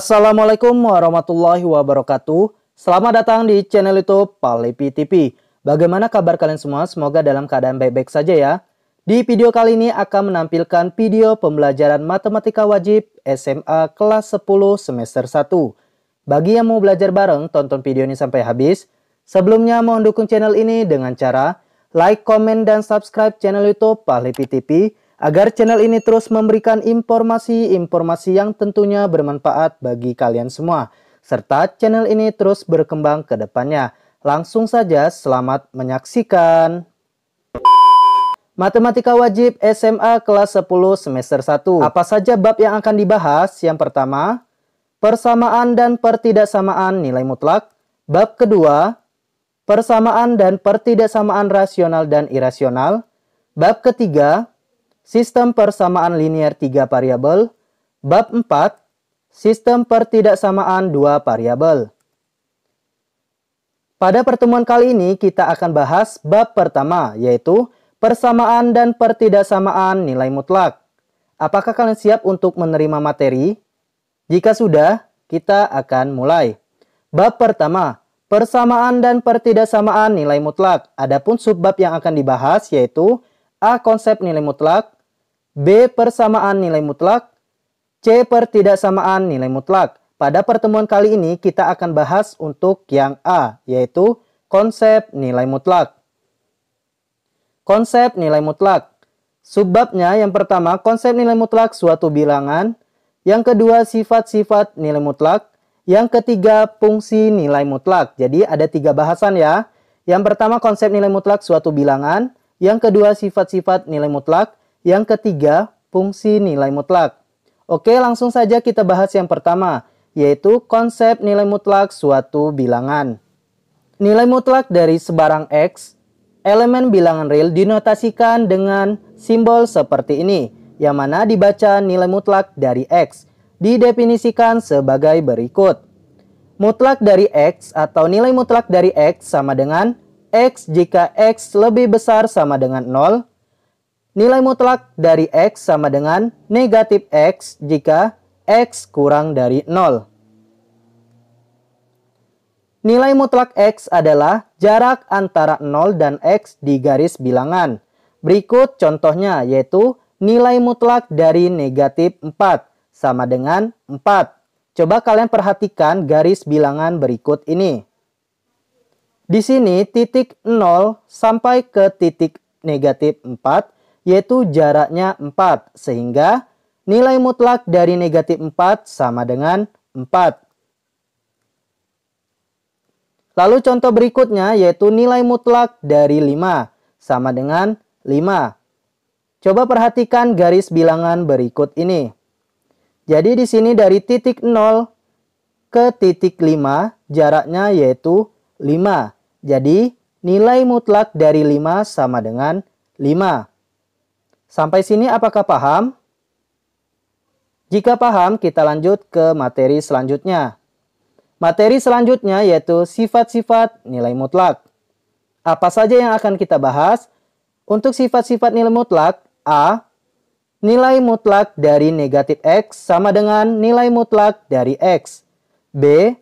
Assalamualaikum warahmatullahi wabarakatuh. Selamat datang di channel YouTube Palepi TV. Bagaimana kabar kalian semua? Semoga dalam keadaan baik-baik saja ya. Di video kali ini akan menampilkan video pembelajaran matematika wajib SMA kelas 10 semester 1. Bagi yang mau belajar bareng, tonton video ini sampai habis. Sebelumnya mohon dukung channel ini dengan cara like, komen, dan subscribe channel YouTube Palepi TV agar channel ini terus memberikan informasi-informasi yang tentunya bermanfaat bagi kalian semua. Serta channel ini terus berkembang ke depannya. Langsung saja selamat menyaksikan. Matematika wajib SMA kelas 10 semester 1. Apa saja bab yang akan dibahas? Yang pertama, persamaan dan pertidaksamaan nilai mutlak. Bab kedua, persamaan dan pertidaksamaan rasional dan irasional. Bab ketiga, sistem persamaan linear 3 variabel. Bab 4, sistem pertidaksamaan 2 variabel. Pada pertemuan kali ini kita akan bahas bab pertama, yaitu persamaan dan pertidaksamaan nilai mutlak. Apakah kalian siap untuk menerima materi? Jika sudah, kita akan mulai. Bab pertama, persamaan dan pertidaksamaan nilai mutlak. Adapun subbab yang akan dibahas yaitu A. Konsep nilai mutlak, B. Persamaan nilai mutlak, C. Pertidaksamaan nilai mutlak. Pada pertemuan kali ini kita akan bahas untuk yang A, yaitu konsep nilai mutlak. Konsep nilai mutlak. Subbabnya yang pertama, konsep nilai mutlak suatu bilangan. Yang kedua, sifat-sifat nilai mutlak. Yang ketiga, fungsi nilai mutlak. Jadi ada 3 bahasan ya. Yang pertama, konsep nilai mutlak suatu bilangan. Yang kedua, sifat-sifat nilai mutlak. Yang ketiga, fungsi nilai mutlak. Oke, langsung saja kita bahas yang pertama, yaitu konsep nilai mutlak suatu bilangan. Nilai mutlak dari sebarang X, elemen bilangan real dinotasikan dengan simbol seperti ini, yang mana dibaca nilai mutlak dari X. Didefinisikan sebagai berikut. Mutlak dari X atau nilai mutlak dari X sama dengan X jika X lebih besar sama dengan 0. Nilai mutlak dari X sama dengan negatif X jika X kurang dari 0. Nilai mutlak X adalah jarak antara 0 dan X di garis bilangan. Berikut contohnya yaitu nilai mutlak dari negatif 4 sama dengan 4. Coba kalian perhatikan garis bilangan berikut ini. Di sini titik 0 sampai ke titik negatif 4 yaitu jaraknya 4, sehingga nilai mutlak dari negatif 4 sama dengan 4. Lalu contoh berikutnya yaitu nilai mutlak dari 5 sama dengan 5. Coba perhatikan garis bilangan berikut ini. Jadi di sini dari titik 0 ke titik 5 jaraknya yaitu 5. Jadi nilai mutlak dari 5 sama dengan 5. Sampai sini apakah paham? Jika paham, kita lanjut ke materi selanjutnya. Materi selanjutnya yaitu sifat-sifat nilai mutlak. Apa saja yang akan kita bahas? Untuk sifat-sifat nilai mutlak, A. Nilai mutlak dari negatif X sama dengan nilai mutlak dari X. B.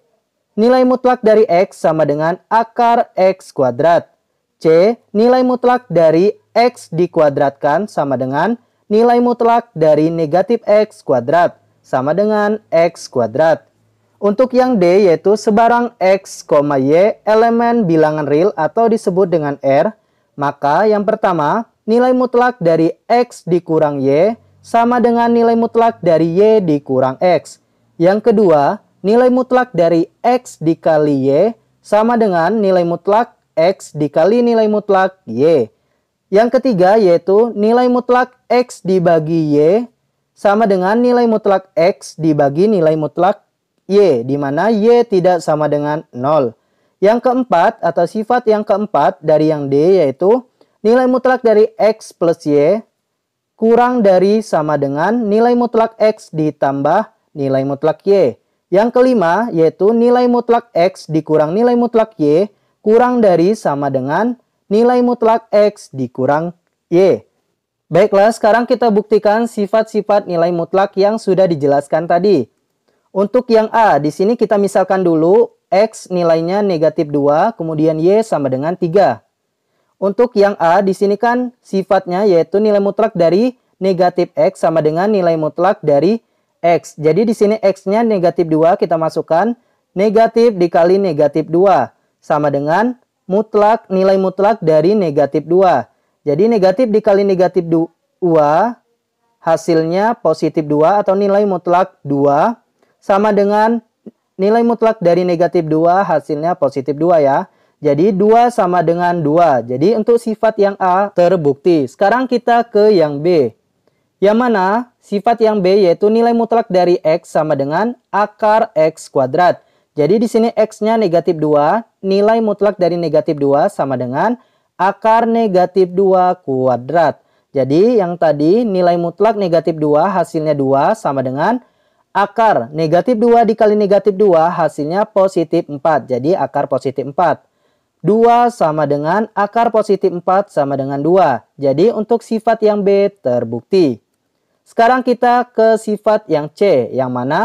Nilai mutlak dari X sama dengan akar X kuadrat. C. Nilai mutlak dari X dikuadratkan sama dengan nilai mutlak dari negatif X kuadrat sama dengan X kuadrat. Untuk yang D yaitu sebarang X, Y elemen bilangan real atau disebut dengan R. Maka yang pertama, nilai mutlak dari X dikurang Y sama dengan nilai mutlak dari Y dikurang X. Yang kedua, nilai mutlak dari X dikali Y sama dengan nilai mutlak X dikali nilai mutlak Y. Yang ketiga yaitu nilai mutlak X dibagi Y sama dengan nilai mutlak X dibagi nilai mutlak Y, di mana Y tidak sama dengan 0. Yang keempat atau sifat yang keempat dari yang D yaitu nilai mutlak dari X plus Y kurang dari sama dengan nilai mutlak X ditambah nilai mutlak Y. Yang kelima yaitu nilai mutlak X dikurang nilai mutlak Y kurang dari sama dengan nilai mutlak X dikurang Y. Baiklah, sekarang kita buktikan sifat-sifat nilai mutlak yang sudah dijelaskan tadi. Untuk yang A, di sini kita misalkan dulu X nilainya negatif 2, kemudian Y sama dengan 3. Untuk yang A, di sini kan sifatnya yaitu nilai mutlak dari negatif X sama dengan nilai mutlak dari X. Jadi di sini X-nya negatif 2, kita masukkan negatif dikali negatif 2. Sama dengan mutlak, nilai mutlak dari negatif 2. Jadi negatif dikali negatif 2, hasilnya positif 2 atau nilai mutlak 2. Sama dengan nilai mutlak dari negatif 2 hasilnya positif 2 ya. Jadi 2 sama dengan 2. Jadi untuk sifat yang A terbukti. Sekarang kita ke yang B. Yang mana sifat yang B yaitu nilai mutlak dari X sama dengan akar X kuadrat. Jadi di sini X-nya negatif 2. Nilai mutlak dari negatif 2 sama dengan akar negatif 2 kuadrat. Jadi yang tadi nilai mutlak negatif 2 hasilnya 2 sama dengan akar negatif 2 dikali negatif 2 hasilnya positif 4. Jadi akar positif 4. 2 sama dengan akar positif 4 sama dengan 2. Jadi untuk sifat yang B terbukti. Sekarang kita ke sifat yang C. Yang mana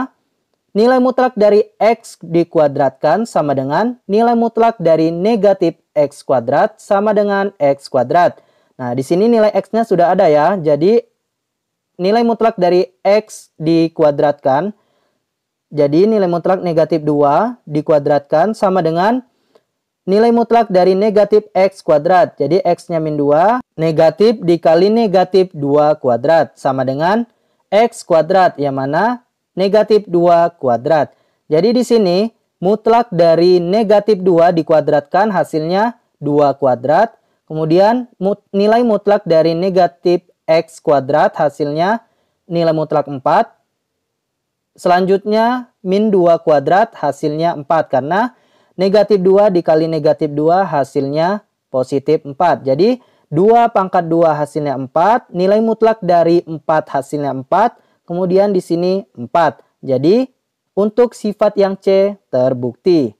nilai mutlak dari X dikuadratkan sama dengan nilai mutlak dari negatif X kuadrat sama dengan X kuadrat. Nah di sini nilai X-nya sudah ada ya. Jadi nilai mutlak dari X dikuadratkan. Jadi nilai mutlak negatif 2 dikuadratkan sama dengan nilai mutlak dari negatif X kuadrat. Jadi X-nya min 2. Negatif dikali negatif 2 kuadrat. Sama dengan X kuadrat. Yang mana negatif 2 kuadrat. Jadi di sini mutlak dari negatif 2 dikuadratkan hasilnya 2 kuadrat. Kemudian nilai mutlak dari negatif X kuadrat hasilnya nilai mutlak 4. Selanjutnya min 2 kuadrat hasilnya 4. Karena negatif 2 dikali negatif 2 hasilnya positif 4. Jadi 2 pangkat 2 hasilnya 4. Nilai mutlak dari 4 hasilnya 4. Kemudian di sini 4. Jadi untuk sifat yang C terbukti.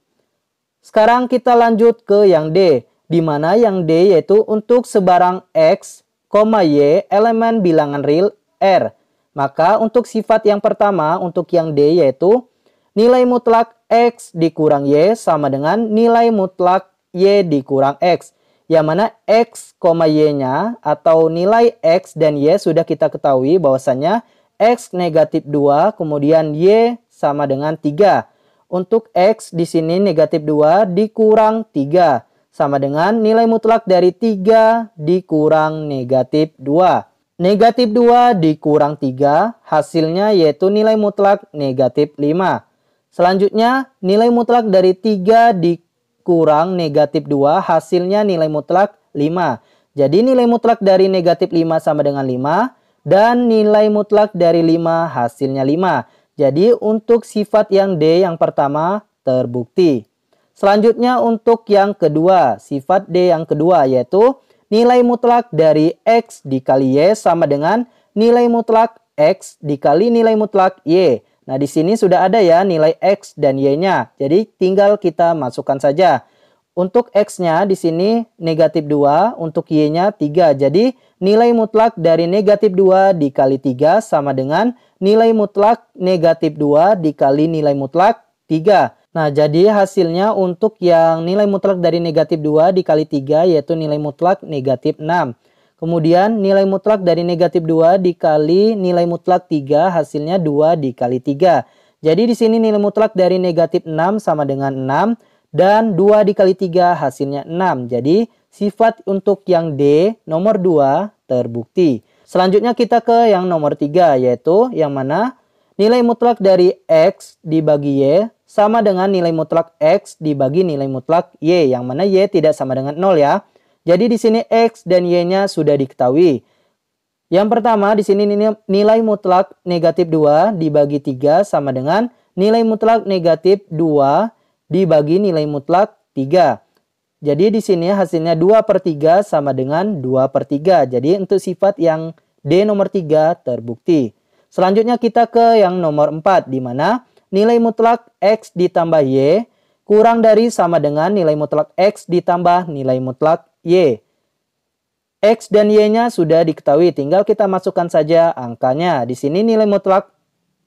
Sekarang kita lanjut ke yang D. Di mana yang D yaitu untuk sebarang X, Y elemen bilangan real R. Maka untuk sifat yang pertama untuk yang D yaitu nilai mutlak X dikurang Y sama dengan nilai mutlak Y dikurang X. Yang mana X, Y-nya atau nilai X dan Y sudah kita ketahui bahwasannya X negatif 2 kemudian Y sama dengan 3. Untuk X di sini negatif 2 dikurang 3. Sama dengan nilai mutlak dari 3 dikurang negatif 2. Negatif 2 dikurang 3 hasilnya yaitu nilai mutlak negatif 5. Selanjutnya nilai mutlak dari 3 dikurang negatif 2 hasilnya nilai mutlak 5. Jadi nilai mutlak dari negatif 5 sama dengan 5 dan nilai mutlak dari 5 hasilnya 5. Jadi untuk sifat yang D yang pertama terbukti. Selanjutnya untuk yang kedua, sifat D yang kedua yaitu nilai mutlak dari X dikali Y sama dengan nilai mutlak X dikali nilai mutlak Y. Nah di sini sudah ada ya nilai X dan Y-nya. Jadi tinggal kita masukkan saja. Untuk X-nya di sini negatif 2, untuk Y-nya 3. Jadi nilai mutlak dari negatif 2 dikali 3 sama dengan nilai mutlak negatif 2 dikali nilai mutlak 3. Nah, jadi hasilnya untuk yang nilai mutlak dari negatif 2 dikali 3 yaitu nilai mutlak negatif 6. Kemudian nilai mutlak dari negatif 2 dikali nilai mutlak 3 hasilnya 2 dikali 3. Jadi di sini nilai mutlak dari negatif 6 sama dengan 6 dan 2 dikali 3 hasilnya 6. Jadi sifat untuk yang D nomor 2 terbukti. Selanjutnya kita ke yang nomor 3 yaitu yang mana nilai mutlak dari X dibagi Y sama dengan nilai mutlak X dibagi nilai mutlak Y. Yang mana Y tidak sama dengan 0 ya. Jadi di sini X dan Y-nya sudah diketahui. Yang pertama di sini nilai mutlak negatif 2 dibagi 3 sama dengan nilai mutlak negatif 2 dibagi nilai mutlak 3. Jadi di sini hasilnya 2/3 sama dengan 2/3. Jadi untuk sifat yang D nomor 3 terbukti. Selanjutnya kita ke yang nomor 4 di mana nilai mutlak X ditambah Y kurang dari sama dengan nilai mutlak X ditambah nilai mutlak Y. X dan Y-nya sudah diketahui, tinggal kita masukkan saja angkanya. Di sini nilai mutlak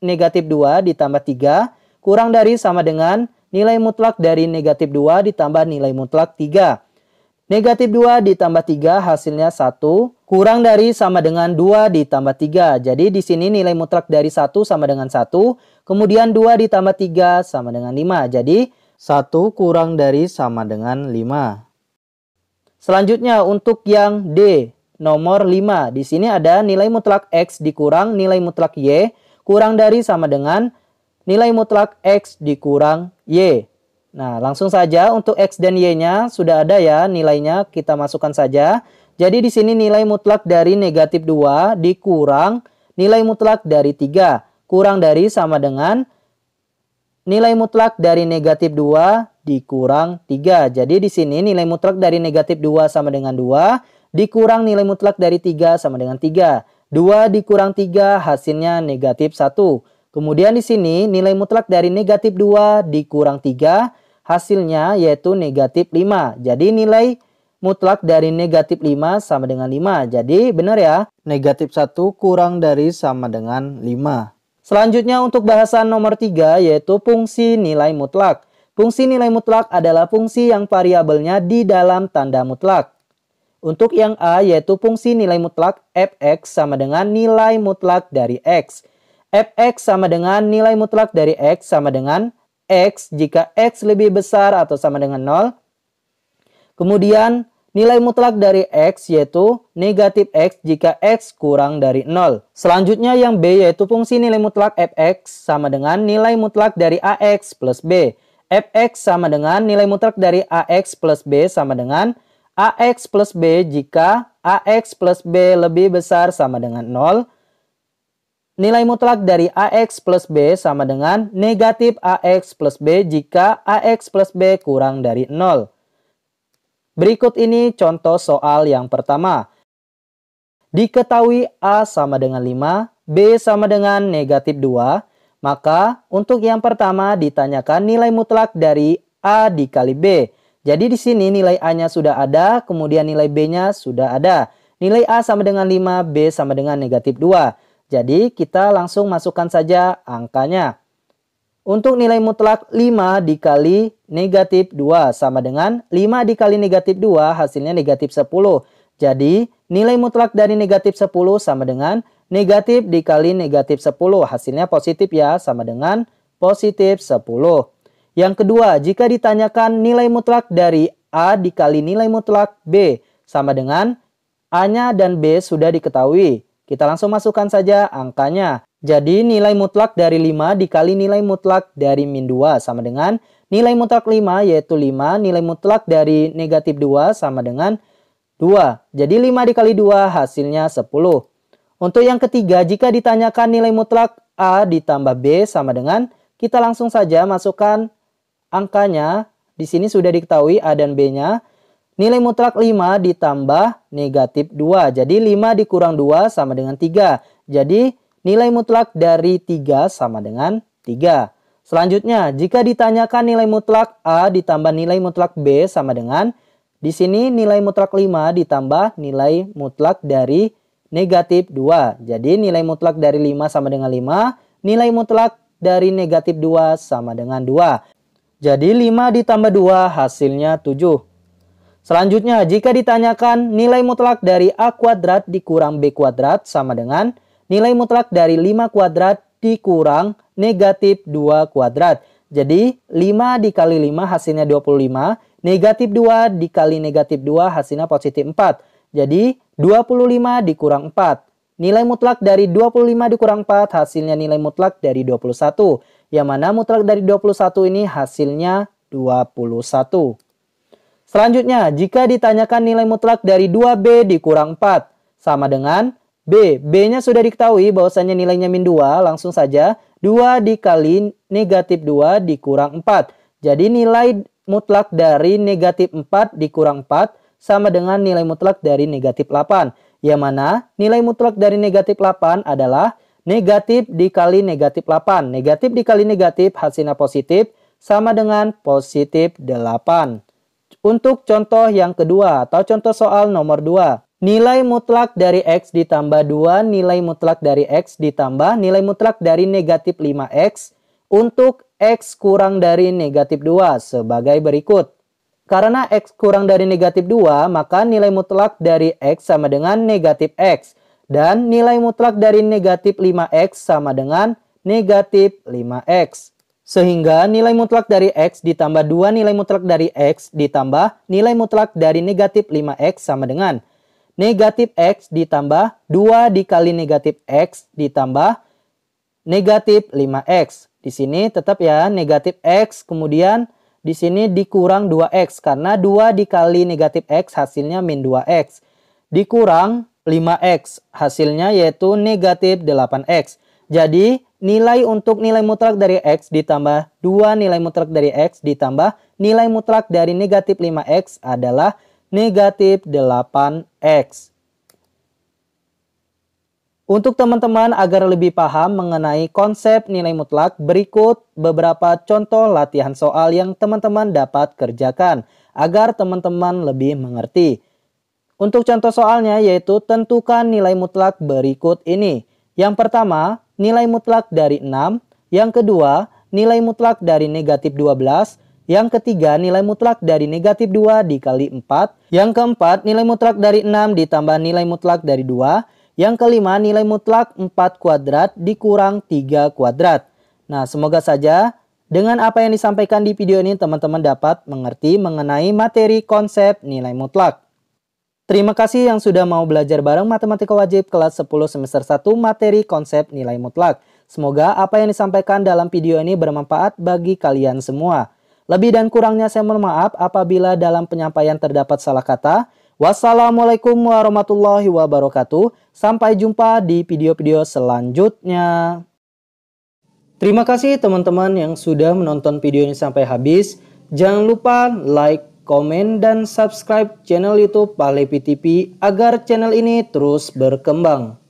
negatif 2 ditambah 3 kurang dari sama dengan nilai mutlak dari negatif 2 ditambah nilai mutlak 3. Negatif 2 ditambah 3 hasilnya 1 kurang dari sama dengan 2 ditambah 3. Jadi di sini nilai mutlak dari 1 sama dengan 1. Kemudian 2 ditambah 3 sama dengan 5. Jadi 1 kurang dari sama dengan 5. Selanjutnya untuk yang D, nomor 5. Di sini ada nilai mutlak X dikurang nilai mutlak Y kurang dari sama dengan nilai mutlak X dikurang Y. Nah, langsung saja untuk X dan Y-nya sudah ada ya nilainya, kita masukkan saja. Jadi di sini nilai mutlak dari negatif 2 dikurang nilai mutlak dari 3. Kurang dari sama dengan nilai mutlak dari negatif 2 dikurang 3. Jadi di sini nilai mutlak dari negatif 2 sama dengan 2. Dikurang nilai mutlak dari 3 sama dengan 3. 2 dikurang 3 hasilnya negatif 1. Kemudian di sini nilai mutlak dari negatif 2 dikurang 3 hasilnya yaitu negatif 5. Jadi nilai mutlak dari negatif 5 sama dengan 5. Jadi benar ya, negatif 1 kurang dari sama dengan 5. Selanjutnya untuk bahasan nomor 3 yaitu fungsi nilai mutlak. Fungsi nilai mutlak adalah fungsi yang variabelnya di dalam tanda mutlak. Untuk yang A yaitu fungsi nilai mutlak fx sama dengan nilai mutlak dari x. Fx sama dengan nilai mutlak dari x sama dengan x jika x lebih besar atau sama dengan 0. Kemudian nilai mutlak dari x yaitu negatif x jika x kurang dari 0. Selanjutnya yang B yaitu fungsi nilai mutlak fx sama dengan nilai mutlak dari ax plus b. Fx sama dengan nilai mutlak dari ax plus b sama dengan ax plus b jika ax plus b lebih besar sama dengan 0. Nilai mutlak dari AX plus B sama dengan negatif AX plus B jika AX plus B kurang dari 0. Berikut ini contoh soal yang pertama. Diketahui A sama dengan 5, B sama dengan negatif 2. Maka untuk yang pertama ditanyakan nilai mutlak dari A dikali B. Jadi di sini nilai A-nya sudah ada, kemudian nilai B-nya sudah ada. Nilai A sama dengan 5, B sama dengan negatif 2. Jadi kita langsung masukkan saja angkanya. Untuk nilai mutlak 5 dikali negatif 2 sama dengan 5 dikali negatif 2 hasilnya negatif 10. Jadi nilai mutlak dari negatif 10 sama dengan negatif dikali negatif 10. Hasilnya positif ya, sama dengan positif 10. Yang kedua, jika ditanyakan nilai mutlak dari A dikali nilai mutlak B sama dengan A-nya dan B sudah diketahui. Kita langsung masukkan saja angkanya. Jadi nilai mutlak dari 5 dikali nilai mutlak dari min 2 sama dengan nilai mutlak 5 yaitu 5. Nilai mutlak dari negatif 2 sama dengan 2. Jadi 5 dikali 2 hasilnya 10. Untuk yang ketiga, jika ditanyakan nilai mutlak A ditambah B sama dengan, kita langsung saja masukkan angkanya. Di sini sudah diketahui A dan B-nya. Nilai mutlak 5 ditambah negatif 2. Jadi 5 dikurang 2 sama dengan 3. Jadi nilai mutlak dari 3 sama dengan 3. Selanjutnya, jika ditanyakan nilai mutlak A ditambah nilai mutlak B sama dengan, di sini nilai mutlak 5 ditambah nilai mutlak dari negatif 2. Jadi nilai mutlak dari 5 sama dengan 5. Nilai mutlak dari negatif 2 sama dengan 2. Jadi 5 ditambah 2 hasilnya 7. Selanjutnya, jika ditanyakan nilai mutlak dari A kuadrat dikurang B kuadrat sama dengan nilai mutlak dari 5 kuadrat dikurang negatif 2 kuadrat. Jadi 5 dikali 5 hasilnya 25. Negatif 2 dikali negatif 2 hasilnya positif 4. Jadi 25 dikurang 4. Nilai mutlak dari 25 dikurang 4 hasilnya nilai mutlak dari 21. Yang mana mutlak dari 21 ini hasilnya 21. Selanjutnya, jika ditanyakan nilai mutlak dari 2B dikurang 4 sama dengan B. B-nya sudah diketahui bahwasanya nilainya min 2, langsung saja 2 dikali negatif 2 dikurang 4. Jadi nilai mutlak dari negatif 4 dikurang 4 sama dengan nilai mutlak dari negatif 8. Yang mana nilai mutlak dari negatif 8 adalah negatif dikali negatif 8. Negatif dikali negatif hasilnya positif sama dengan positif 8. Untuk contoh yang kedua atau contoh soal nomor 2. nilai mutlak dari X ditambah 2 nilai mutlak dari X ditambah nilai mutlak dari negatif 5X untuk X kurang dari negatif 2 sebagai berikut. Karena X kurang dari negatif 2, maka nilai mutlak dari X sama dengan negatif X. Dan nilai mutlak dari negatif 5X sama dengan negatif 5X. Sehingga nilai mutlak dari X ditambah 2 nilai mutlak dari X ditambah nilai mutlak dari negatif 5X sama dengan negatif X ditambah 2 dikali negatif X ditambah negatif 5X. Di sini tetap ya negatif X, kemudian di sini dikurang 2X. Karena 2 dikali negatif X hasilnya min 2X. Dikurang 5X. Hasilnya yaitu negatif 8X. Jadi nilai untuk nilai mutlak dari X ditambah 2 nilai mutlak dari X ditambah nilai mutlak dari negatif 5X adalah negatif 8X. Untuk teman-teman agar lebih paham mengenai konsep nilai mutlak, berikut beberapa contoh latihan soal yang teman-teman dapat kerjakan agar teman-teman lebih mengerti. Untuk contoh soalnya yaitu tentukan nilai mutlak berikut ini. Yang pertama, nilai mutlak dari 6. Yang kedua, nilai mutlak dari negatif 12. Yang ketiga, nilai mutlak dari negatif 2 dikali 4. Yang keempat, nilai mutlak dari 6 ditambah nilai mutlak dari 2. Yang kelima, nilai mutlak 4 kuadrat dikurang 3 kuadrat. Nah, semoga saja dengan apa yang disampaikan di video ini teman-teman dapat mengerti mengenai materi konsep nilai mutlak. Terima kasih yang sudah mau belajar bareng Matematika Wajib kelas 10 semester 1 materi konsep nilai mutlak. Semoga apa yang disampaikan dalam video ini bermanfaat bagi kalian semua. Lebih dan kurangnya saya mohon maaf apabila dalam penyampaian terdapat salah kata. Wassalamualaikum warahmatullahi wabarakatuh. Sampai jumpa di video-video selanjutnya. Terima kasih teman-teman yang sudah menonton video ini sampai habis. Jangan lupa like, komen, dan subscribe channel YouTube Pak Levi TV agar channel ini terus berkembang.